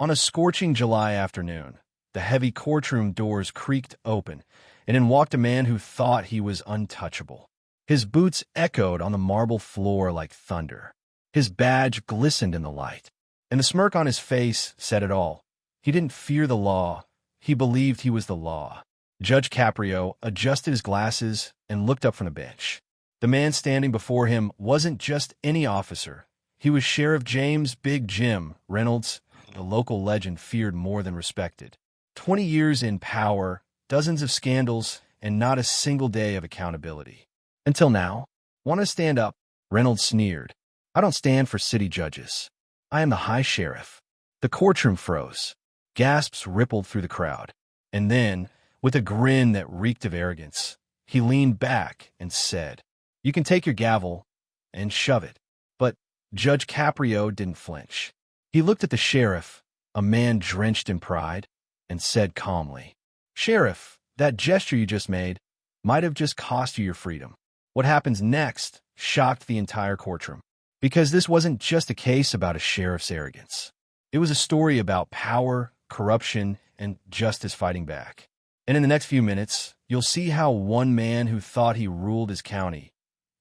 On a scorching July afternoon, the heavy courtroom doors creaked open, and in walked a man who thought he was untouchable. His boots echoed on the marble floor like thunder. His badge glistened in the light, and the smirk on his face said it all. He didn't fear the law. He believed he was the law. Judge Caprio adjusted his glasses and looked up from the bench. The man standing before him wasn't just any officer. He was Sheriff James Big Jim Reynolds, the local legend feared more than respected. 20 years in power, dozens of scandals, and not a single day of accountability. Until now. Want to stand up? Reynolds sneered. I don't stand for city judges. I am the high sheriff. The courtroom froze. Gasps rippled through the crowd. And then, with a grin that reeked of arrogance, he leaned back and said, You can take your gavel and shove it. But Judge Caprio didn't flinch. He looked at the sheriff, a man drenched in pride, and said calmly, Sheriff, that gesture you just made might have just cost you your freedom. What happens next shocked the entire courtroom. Because this wasn't just a case about a sheriff's arrogance. It was a story about power, corruption, and justice fighting back. And in the next few minutes, you'll see how one man who thought he ruled his county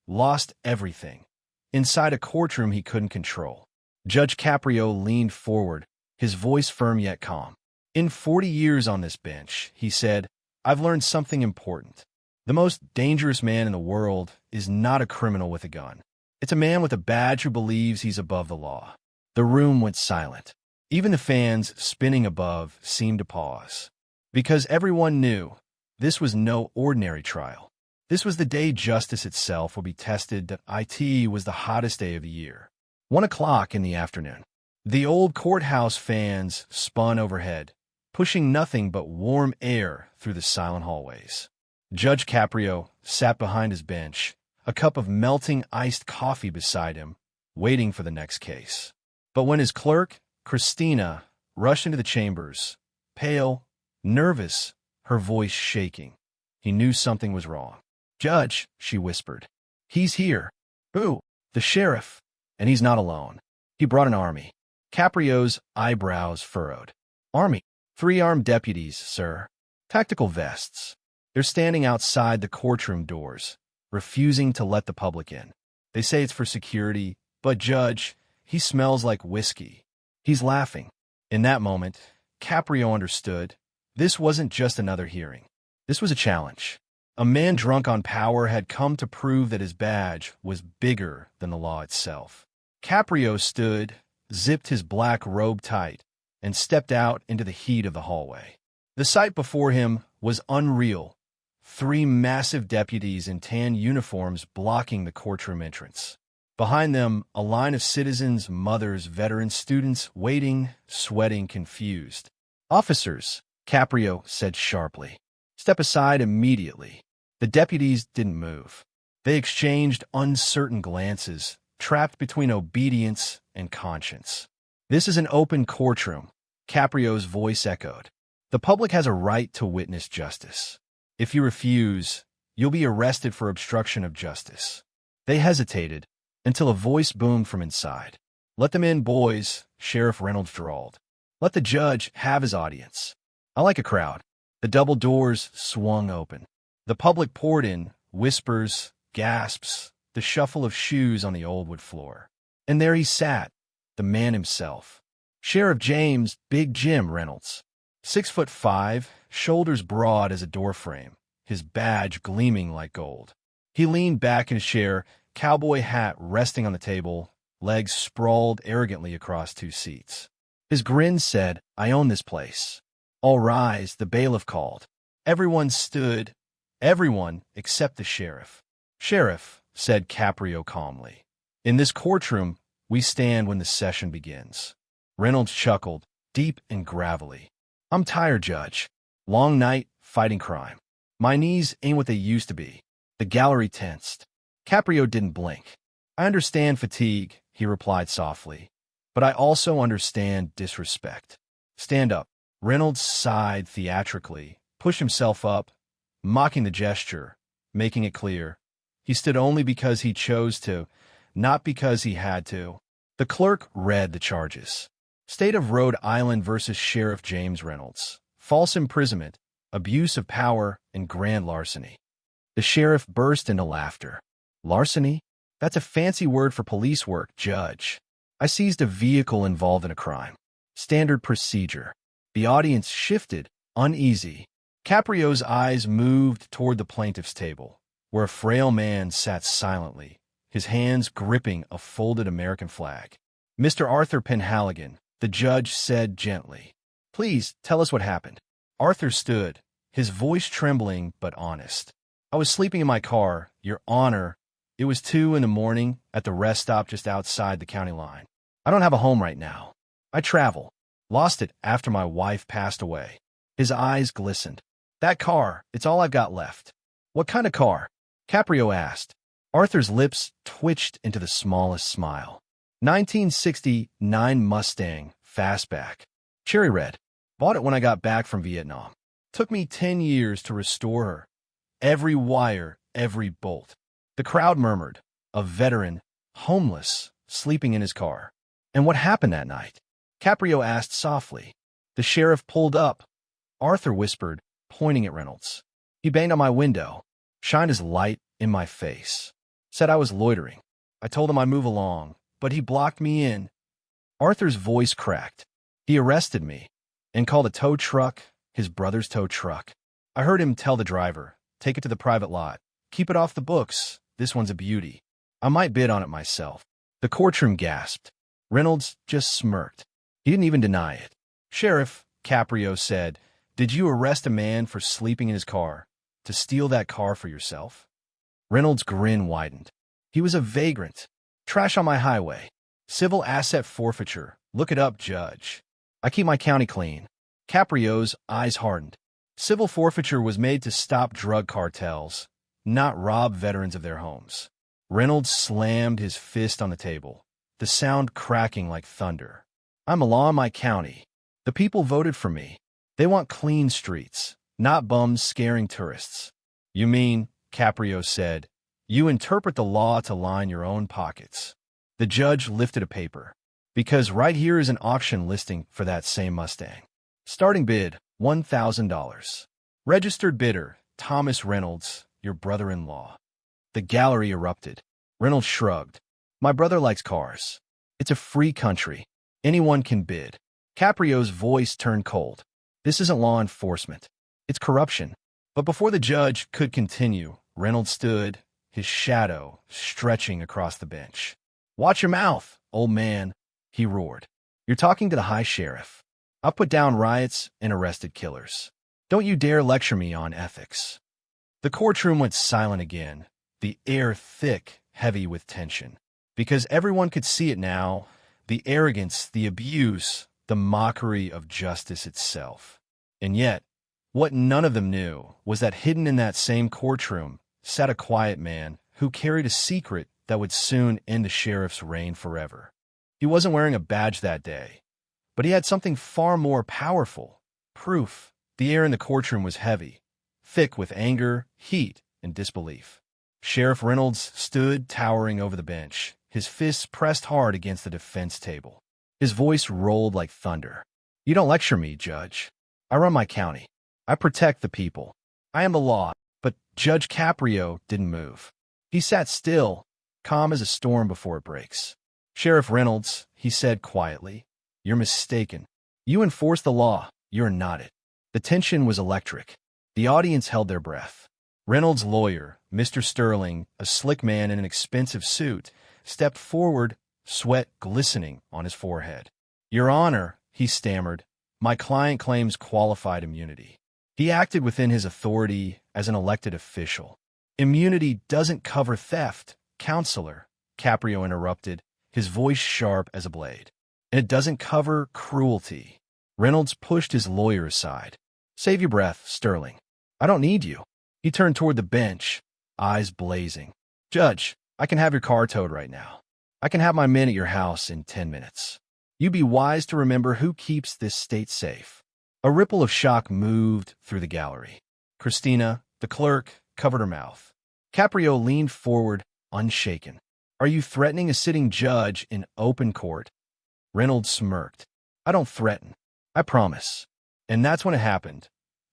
lost everything inside a courtroom he couldn't control. Judge Caprio leaned forward, his voice firm yet calm. In 40 years on this bench, he said, I've learned something important. The most dangerous man in the world is not a criminal with a gun. It's a man with a badge who believes he's above the law. The room went silent. Even the fans spinning above seemed to pause. Because everyone knew this was no ordinary trial. This was the day justice itself would be tested. That it was the hottest day of the year. 1 o'clock in the afternoon. The old courthouse fans spun overhead, pushing nothing but warm air through the silent hallways. Judge Caprio sat behind his bench, a cup of melting iced coffee beside him, waiting for the next case. But when his clerk, Christina, rushed into the chambers, pale, nervous, her voice shaking, he knew something was wrong. Judge, she whispered. He's here. Who? The sheriff. And he's not alone. He brought an army. Caprio's eyebrows furrowed. Army. 3 armed deputies, sir. Tactical vests. They're standing outside the courtroom doors, refusing to let the public in. They say it's for security, but Judge, he smells like whiskey. He's laughing. In that moment, Caprio understood. This wasn't just another hearing. This was a challenge. A man drunk on power had come to prove that his badge was bigger than the law itself. Caprio stood, zipped his black robe tight, and stepped out into the heat of the hallway. The sight before him was unreal. 3 massive deputies in tan uniforms blocking the courtroom entrance. Behind them, a line of citizens, mothers, veterans, students, waiting, sweating, confused. Officers, Caprio said sharply. Step aside immediately. The deputies didn't move. They exchanged uncertain glances, trapped between obedience and conscience. This is an open courtroom, Caprio's voice echoed. The public has a right to witness justice. If you refuse, you'll be arrested for obstruction of justice. They hesitated until a voice boomed from inside. Let them in, boys, Sheriff Reynolds drawled. Let the judge have his audience. I like a crowd. The double doors swung open. The public poured in, whispers, gasps, the shuffle of shoes on the old wood floor. And there he sat, the man himself. Sheriff James Big Jim Reynolds. 6'5", shoulders broad as a doorframe, his badge gleaming like gold. He leaned back in his chair, cowboy hat resting on the table, legs sprawled arrogantly across 2 seats. His grin said, I own this place. All rise, the bailiff called. Everyone stood, everyone except the sheriff. Sheriff, said Caprio calmly. In this courtroom, we stand when the session begins. Reynolds chuckled, deep and gravelly. I'm tired, Judge. Long night, fighting crime. My knees ain't what they used to be. The gallery tensed. Caprio didn't blink. I understand fatigue, he replied softly. But I also understand disrespect. Stand up. Reynolds sighed theatrically, pushed himself up, mocking the gesture, making it clear. He stood only because he chose to, not because he had to. The clerk read the charges. State of Rhode Island versus Sheriff James Reynolds. False imprisonment, abuse of power, and grand larceny. The sheriff burst into laughter. Larceny? That's a fancy word for police work, Judge. I seized a vehicle involved in a crime. Standard procedure. The audience shifted, uneasy. Caprio's eyes moved toward the plaintiff's table, where a frail man sat silently, his hands gripping a folded American flag. Mr. Arthur Penhaligan, the judge said gently. Please tell us what happened. Arthur stood, his voice trembling but honest. I was sleeping in my car, Your Honor. It was 2 a.m. at the rest stop just outside the county line. I don't have a home right now. I travel. Lost it after my wife passed away. His eyes glistened. That car, it's all I've got left. What kind of car? Caprio asked. Arthur's lips twitched into the smallest smile. 1969 Mustang, fastback. Cherry red. Bought it when I got back from Vietnam. Took me 10 years to restore her. Every wire, every bolt. The crowd murmured. A veteran, homeless, sleeping in his car. And what happened that night? Caprio asked softly. The sheriff pulled up. Arthur whispered, pointing at Reynolds. He banged on my window, shined his light in my face. Said I was loitering. I told him I'd move along, but he blocked me in. Arthur's voice cracked. He arrested me and called a tow truck his brother's tow truck. I heard him tell the driver, take it to the private lot. Keep it off the books. This one's a beauty. I might bid on it myself. The courtroom gasped. Reynolds just smirked. He didn't even deny it. Sheriff, Caprio said, did you arrest a man for sleeping in his car, to steal that car for yourself? Reynolds' grin widened. He was a vagrant. Trash on my highway. Civil asset forfeiture. Look it up, Judge. I keep my county clean. Caprio's eyes hardened. Civil forfeiture was made to stop drug cartels, not rob veterans of their homes. Reynolds slammed his fist on the table, the sound cracking like thunder. I'm a law in my county. The people voted for me. They want clean streets, not bums scaring tourists. You mean, Caprio said, you interpret the law to line your own pockets. The judge lifted a paper. Because right here is an auction listing for that same Mustang. Starting bid, $1,000. Registered bidder, Thomas Reynolds, your brother-in-law. The gallery erupted. Reynolds shrugged. My brother likes cars. It's a free country. Anyone can bid. Caprio's voice turned cold. This isn't law enforcement. It's corruption. But before the judge could continue, Reynolds stood, his shadow stretching across the bench. Watch your mouth, old man, he roared. You're talking to the high sheriff. I've put down riots and arrested killers. Don't you dare lecture me on ethics. The courtroom went silent again, the air thick, heavy with tension. Because everyone could see it now, the arrogance, the abuse, the mockery of justice itself. And yet, what none of them knew was that hidden in that same courtroom sat a quiet man who carried a secret that would soon end the sheriff's reign forever. He wasn't wearing a badge that day, but he had something far more powerful, proof. The air in the courtroom was heavy, thick with anger, heat, and disbelief. Sheriff Reynolds stood towering over the bench, his fists pressed hard against the defense table. His voice rolled like thunder. You don't lecture me, Judge. I run my county. I protect the people. I am the law. But Judge Caprio didn't move. He sat still, calm as a storm before it breaks. Sheriff Reynolds, he said quietly, you're mistaken. You enforce the law. You're not it. The tension was electric. The audience held their breath. Reynolds' lawyer, Mr. Sterling, a slick man in an expensive suit, stepped forward, sweat glistening on his forehead. Your Honor, he stammered, my client claims qualified immunity. He acted within his authority as an elected official. Immunity doesn't cover theft, Counselor, Caprio interrupted, his voice sharp as a blade. And it doesn't cover cruelty. Reynolds pushed his lawyer aside. Save your breath, Sterling. I don't need you. He turned toward the bench, eyes blazing. Judge, I can have your car towed right now. I can have my men at your house in 10 minutes. You be wise to remember who keeps this state safe. A ripple of shock moved through the gallery. Christina, the clerk, covered her mouth. Caprio leaned forward, unshaken. Are you threatening a sitting judge in open court? Reynolds smirked. I don't threaten. I promise. And that's when it happened.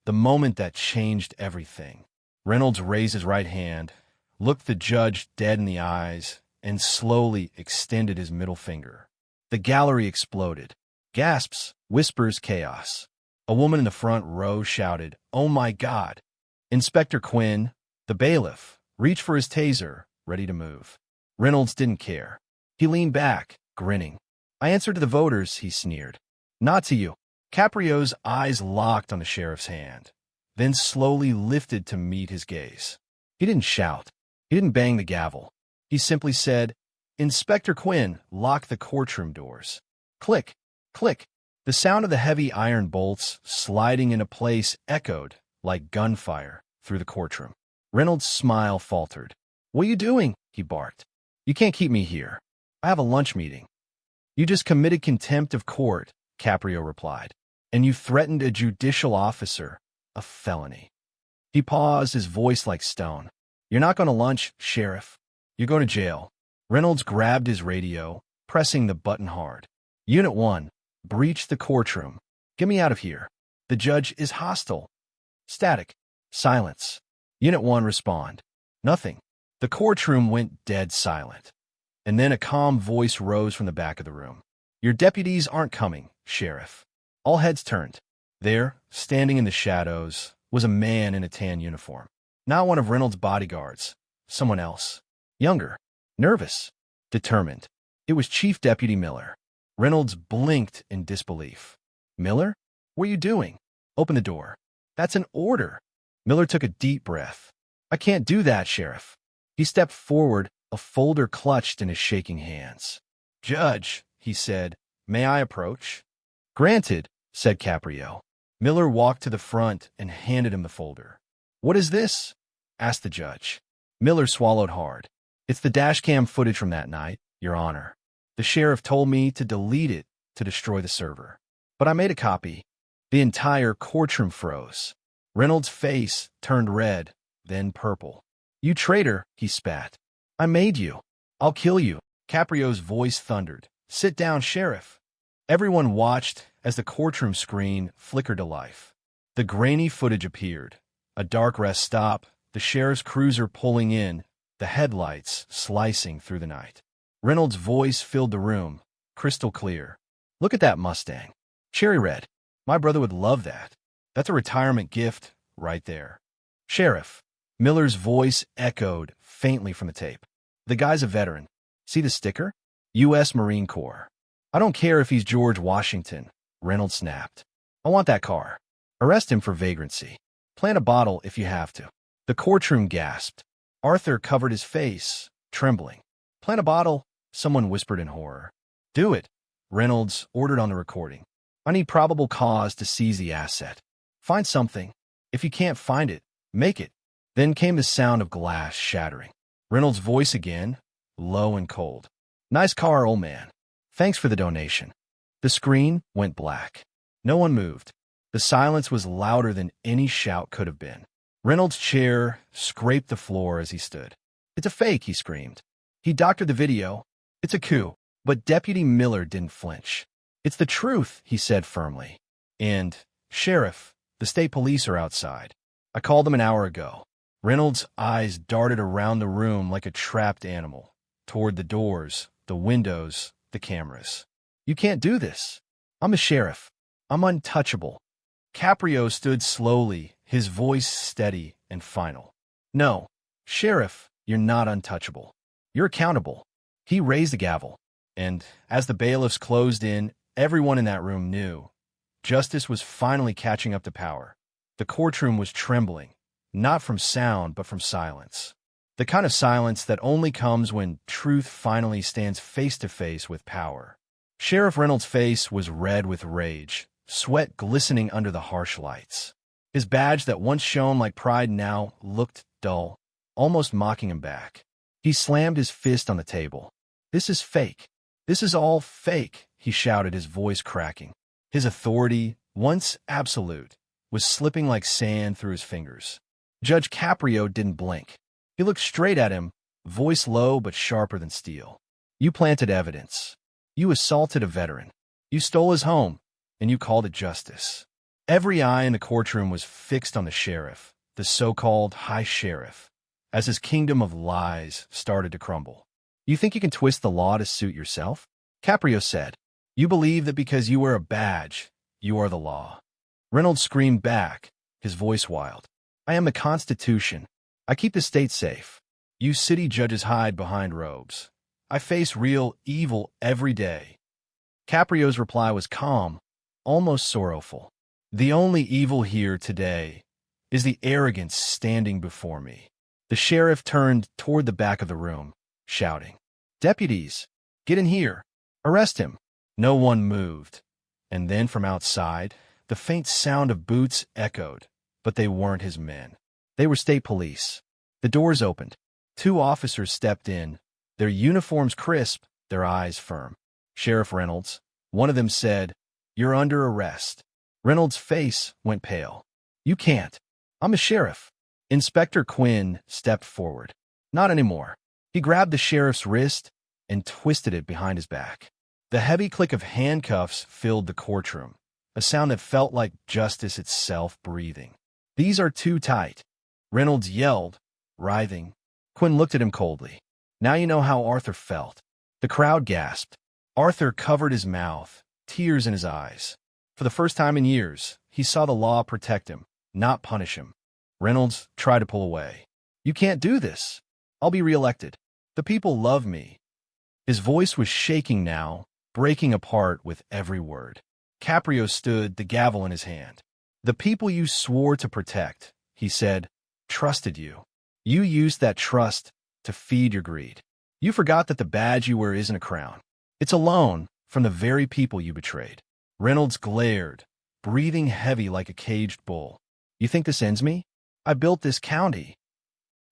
The moment that changed everything. Reynolds raised his right hand, looked the judge dead in the eyes, and slowly extended his middle finger. The gallery exploded. Gasps, whispers, chaos. A woman in the front row shouted, "Oh my God!" Inspector Quinn, the bailiff, reached for his taser, ready to move. Reynolds didn't care. He leaned back, grinning. "I answer to the voters," he sneered. "Not to you." Caprio's eyes locked on the sheriff's hand, then slowly lifted to meet his gaze. He didn't shout. He didn't bang the gavel. He simply said, "Inspector Quinn, lock the courtroom doors." Click, click. The sound of the heavy iron bolts sliding into place echoed like gunfire through the courtroom. Reynolds' smile faltered. "What are you doing?" he barked. "You can't keep me here. I have a lunch meeting." "You just committed contempt of court," Caprio replied. "And you threatened a judicial officer, a felony." He paused, his voice like stone. "You're not going to lunch, Sheriff. You're going to jail." Reynolds grabbed his radio, pressing the button hard. "Unit 1, breach the courtroom. Get me out of here. The judge is hostile." Static. Silence. Unit 1, respond. Nothing. The courtroom went dead silent. And then a calm voice rose from the back of the room. "Your deputies aren't coming, Sheriff." All heads turned. There, standing in the shadows, was a man in a tan uniform. Not one of Reynolds' bodyguards. Someone else. Younger. Nervous. Determined. It was Chief Deputy Miller. Reynolds blinked in disbelief. "Miller? What are you doing?" "Open the door." "That's an order." Miller took a deep breath. "I can't do that, Sheriff." He stepped forward, a folder clutched in his shaking hands. "Judge," he said, "may I approach?" "Granted," said Caprio. Miller walked to the front and handed him the folder. "What is this?" asked the judge. Miller swallowed hard. "It's the dashcam footage from that night, Your Honor. The sheriff told me to delete it to destroy the server. But I made a copy." The entire courtroom froze. Reynolds' face turned red, then purple. "You traitor," he spat. "I made you. I'll kill you." Caprio's voice thundered. "Sit down, Sheriff." Everyone watched as the courtroom screen flickered to life. The grainy footage appeared. A dark rest stop, the sheriff's cruiser pulling in, the headlights slicing through the night. Reynolds' voice filled the room, crystal clear. "Look at that Mustang. Cherry red. My brother would love that. That's a retirement gift right there." "Sheriff." Miller's voice echoed faintly from the tape. "The guy's a veteran. See the sticker? U.S. Marine Corps." "I don't care if he's George Washington," Reynolds snapped. "I want that car. Arrest him for vagrancy. Plant a bottle if you have to." The courtroom gasped. Arthur covered his face, trembling. "Plant a bottle," someone whispered in horror. "Do it," Reynolds ordered on the recording. "I need probable cause to seize the asset. Find something. If you can't find it, make it." Then came the sound of glass shattering. Reynolds' voice again, low and cold. "Nice car, old man. Thanks for the donation." The screen went black. No one moved. The silence was louder than any shout could have been. Reynolds' chair scraped the floor as he stood. "It's a fake," he screamed. He doctored the video. "It's a coup." But Deputy Miller didn't flinch. "It's the truth," he said firmly. "And, Sheriff, the state police are outside. I called them an hour ago." Reynolds' eyes darted around the room like a trapped animal, toward the doors, the windows, the cameras. "You can't do this. I'm a sheriff. I'm untouchable." Caprio stood slowly, his voice steady and final. "No, Sheriff, you're not untouchable. You're accountable." He raised the gavel, and as the bailiffs closed in, everyone in that room knew. Justice was finally catching up to power. The courtroom was trembling, not from sound but from silence. The kind of silence that only comes when truth finally stands face to face with power. Sheriff Reynolds' face was red with rage, sweat glistening under the harsh lights. His badge that once shone like pride now looked dull, almost mocking him back. He slammed his fist on the table. "This is fake. This is all fake," he shouted, his voice cracking. His authority, once absolute, was slipping like sand through his fingers. Judge Caprio didn't blink. He looked straight at him, voice low but sharper than steel. "You planted evidence. You assaulted a veteran. You stole his home. and you called it justice. Every eye in the courtroom was fixed on the sheriff, the so-called high sheriff, as his kingdom of lies started to crumble. You think you can twist the law to suit yourself? Caprio said. You believe that because you wear a badge, you are the law. Reynolds screamed back, his voice wild. I am the Constitution. I keep the state safe. You city judges hide behind robes. I face real evil every day. Caprio's reply was calm, almost sorrowful. The only evil here today is the arrogance standing before me. The sheriff turned toward the back of the room, shouting, Deputies, get in here. Arrest him. No one moved. And then from outside, the faint sound of boots echoed, but they weren't his men. They were state police. The doors opened. 2 officers stepped in, their uniforms crisp, their eyes firm. Sheriff Reynolds, one of them said, You're under arrest. Reynolds' face went pale. You can't. I'm a sheriff. Inspector Quinn stepped forward. Not anymore. He grabbed the sheriff's wrist and twisted it behind his back. The heavy click of handcuffs filled the courtroom, a sound that felt like justice itself breathing. These are too tight. Reynolds yelled, writhing. Quinn looked at him coldly. Now you know how Arthur felt. The crowd gasped. Arthur covered his mouth, tears in his eyes. For the first time in years, he saw the law protect him, not punish him. Reynolds tried to pull away. You can't do this. I'll be reelected. The people love me. His voice was shaking now, breaking apart with every word. Caprio stood, the gavel in his hand. The people you swore to protect, he said, trusted you. You used that trust to feed your greed. You forgot that the badge you wear isn't a crown. It's a loan from the very people you betrayed. Reynolds glared, breathing heavy like a caged bull. You think this ends me? I built this county.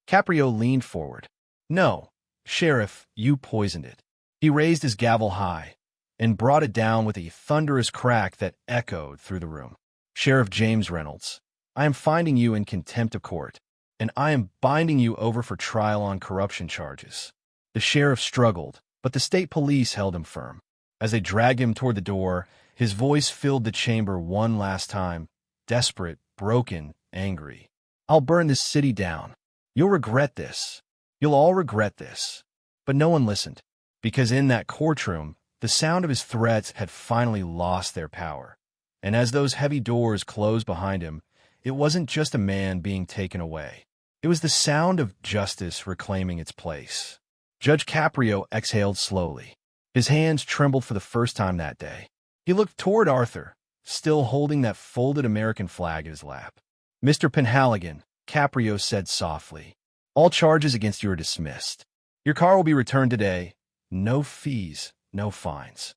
Caprio leaned forward. No, Sheriff, you poisoned it. He raised his gavel high and brought it down with a thunderous crack that echoed through the room. Sheriff James Reynolds, I am finding you in contempt of court, and I am binding you over for trial on corruption charges. The sheriff struggled, but the state police held him firm. As they dragged him toward the door, his voice filled the chamber one last time, desperate, broken, angry. I'll burn this city down. You'll regret this. You'll all regret this. But no one listened, because in that courtroom, the sound of his threats had finally lost their power. And as those heavy doors closed behind him, it wasn't just a man being taken away. It was the sound of justice reclaiming its place. Judge Caprio exhaled slowly. His hands trembled for the first time that day. He looked toward Arthur, still holding that folded American flag in his lap. Mr. Penhaligan, Caprio said softly, all charges against you are dismissed. Your car will be returned today. No fees, no fines.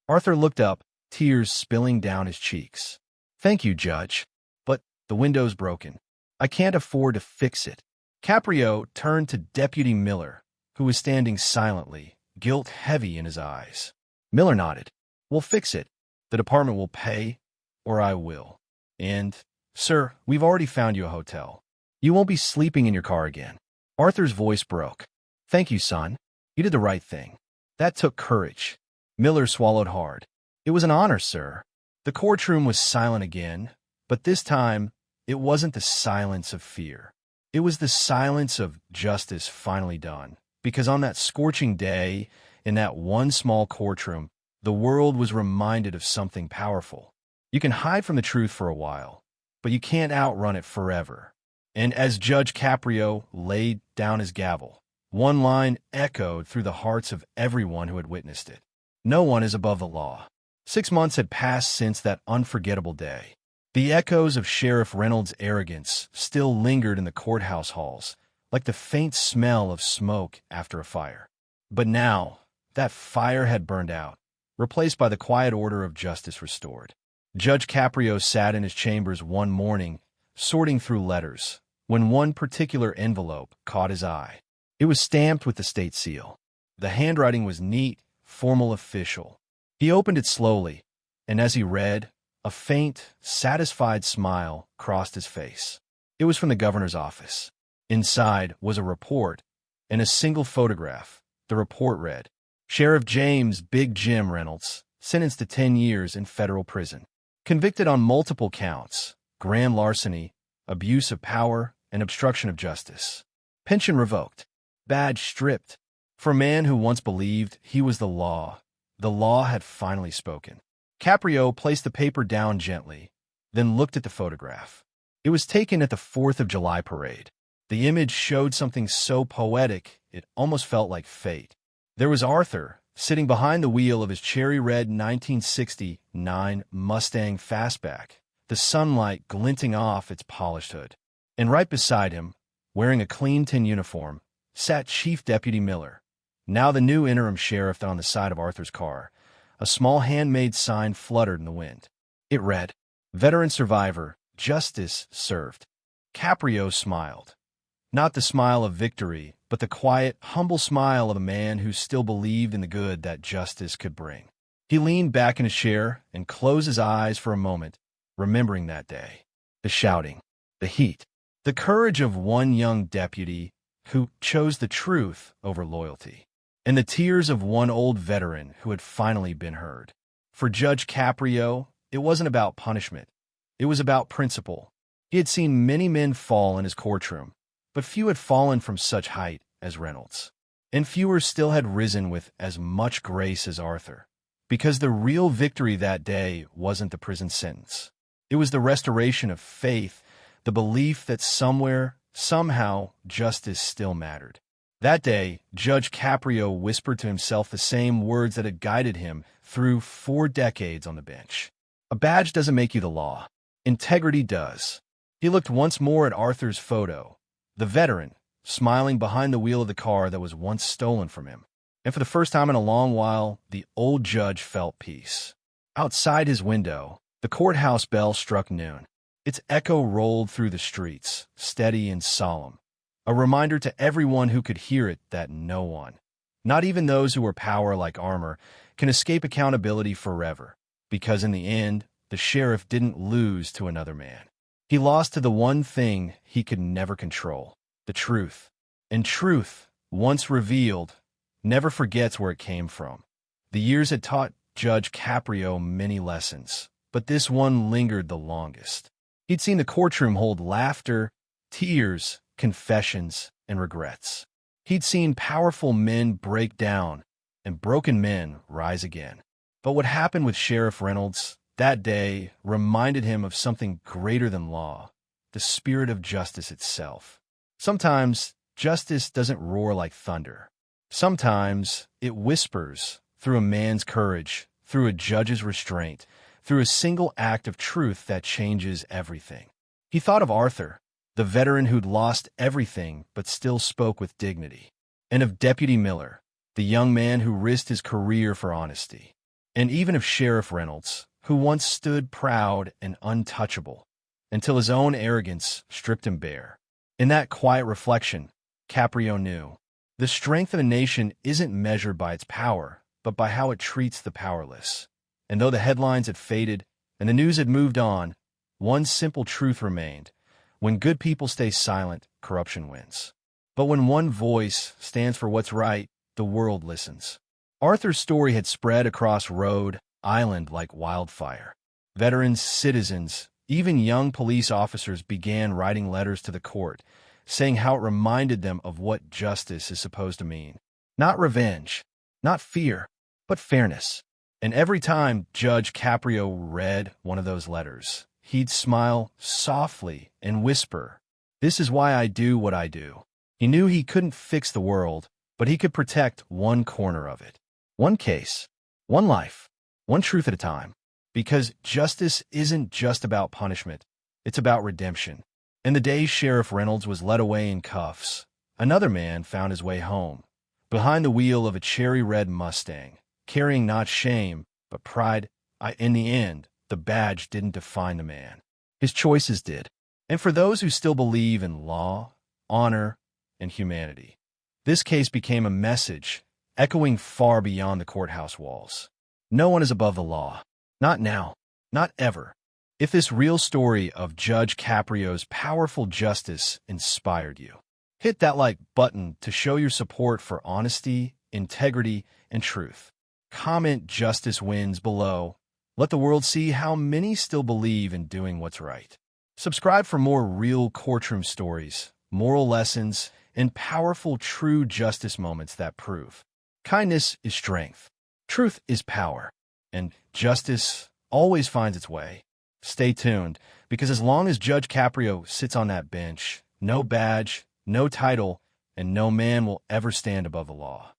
Arthur looked up, tears spilling down his cheeks. Thank you, Judge, but the window's broken. I can't afford to fix it. Caprio turned to Deputy Miller, who was standing silently, guilt heavy in his eyes. Miller nodded. We'll fix it. The department will pay, or I will. And, sir, we've already found you a hotel. You won't be sleeping in your car again. Arthur's voice broke. Thank you, son. You did the right thing. That took courage. Miller swallowed hard. It was an honor, sir. The courtroom was silent again, but this time, it wasn't the silence of fear. It was the silence of justice finally done. Because on that scorching day, in that one small courtroom, the world was reminded of something powerful. You can hide from the truth for a while, but you can't outrun it forever. And as Judge Caprio laid down his gavel, one line echoed through the hearts of everyone who had witnessed it. No one is above the law. 6 months had passed since that unforgettable day. The echoes of Sheriff Reynolds' arrogance still lingered in the courthouse halls, like the faint smell of smoke after a fire. But now, that fire had burned out, replaced by the quiet order of justice restored. Judge Caprio sat in his chambers one morning, sorting through letters, when one particular envelope caught his eye. It was stamped with the state seal. The handwriting was neat, formal, official. He opened it slowly, and as he read, a faint, satisfied smile crossed his face. It was from the governor's office. Inside was a report and a single photograph. The report read, Sheriff James Big Jim Reynolds, sentenced to 10 years in federal prison. Convicted on multiple counts: grand larceny, abuse of power, and obstruction of justice. Pension revoked. Badge stripped. For a man who once believed he was the law had finally spoken. Caprio placed the paper down gently, then looked at the photograph. It was taken at the 4th of July parade. The image showed something so poetic it almost felt like fate. There was Arthur, sitting behind the wheel of his cherry-red 1969 Mustang Fastback, the sunlight glinting off its polished hood. And right beside him, wearing a clean tin uniform, sat Chief Deputy Miller, now the new interim sheriff. On the side of Arthur's car, a small handmade sign fluttered in the wind. It read, "Veteran survivor, justice served." Caprio smiled. Not the smile of victory, but the quiet, humble smile of a man who still believed in the good that justice could bring. He leaned back in his chair and closed his eyes for a moment, remembering that day. The shouting, the heat, the courage of one young deputy who chose the truth over loyalty, and the tears of one old veteran who had finally been heard. For Judge Caprio, it wasn't about punishment. It was about principle. He had seen many men fall in his courtroom, but few had fallen from such height as Reynolds. And fewer still had risen with as much grace as Arthur. Because the real victory that day wasn't the prison sentence. It was the restoration of faith, the belief that somewhere, somehow, justice still mattered. That day, Judge Caprio whispered to himself the same words that had guided him through 4 decades on the bench. A badge doesn't make you the law. Integrity does. He looked once more at Arthur's photo, the veteran, smiling behind the wheel of the car that was once stolen from him. And for the first time in a long while, the old judge felt peace. Outside his window, the courthouse bell struck noon. Its echo rolled through the streets, steady and solemn. A reminder to everyone who could hear it that no one, not even those who wear power like armor, can escape accountability forever. Because in the end, the sheriff didn't lose to another man. He lost to the one thing he could never control, the truth. And truth, once revealed, never forgets where it came from. The years had taught Judge Caprio many lessons, but this one lingered the longest. He'd seen the courtroom hold laughter, tears, confessions, and regrets. He'd seen powerful men break down and broken men rise again. But what happened with Sheriff Reynolds that day reminded him of something greater than law, the spirit of justice itself. Sometimes justice doesn't roar like thunder. Sometimes it whispers through a man's courage, through a judge's restraint, through a single act of truth that changes everything. He thought of Arthur, the veteran who'd lost everything but still spoke with dignity, and of Deputy Miller, the young man who risked his career for honesty, and even of Sheriff Reynolds, who once stood proud and untouchable, until his own arrogance stripped him bare. In that quiet reflection, Caprio knew, the strength of a nation isn't measured by its power, but by how it treats the powerless. And though the headlines had faded and the news had moved on, one simple truth remained. When good people stay silent, corruption wins. But when one voice stands for what's right, the world listens. Arthur's story had spread across Rhode Island like wildfire. Veterans, citizens, even young police officers began writing letters to the court, saying how it reminded them of what justice is supposed to mean. Not revenge, not fear, but fairness. And every time Judge Caprio read one of those letters, he'd smile softly and whisper, "This is why I do what I do." He knew he couldn't fix the world, but he could protect one corner of it. One case, one life, one truth at a time. Because justice isn't just about punishment, it's about redemption. And the day Sheriff Reynolds was led away in cuffs, another man found his way home, behind the wheel of a cherry-red Mustang, carrying not shame, but pride. In the end, the badge didn't define the man. His choices did. And for those who still believe in law, honor, and humanity, this case became a message echoing far beyond the courthouse walls. No one is above the law. Not now. Not ever. If this real story of Judge Caprio's powerful justice inspired you, hit that like button to show your support for honesty, integrity, and truth. Comment "Justice Wins" below Let the world see how many still believe in doing what's right. Subscribe for more real courtroom stories, moral lessons, and powerful true justice moments that prove kindness is strength, truth is power, and justice always finds its way. Stay tuned, because as long as Judge Caprio sits on that bench, no badge, no title, and no man will ever stand above the law.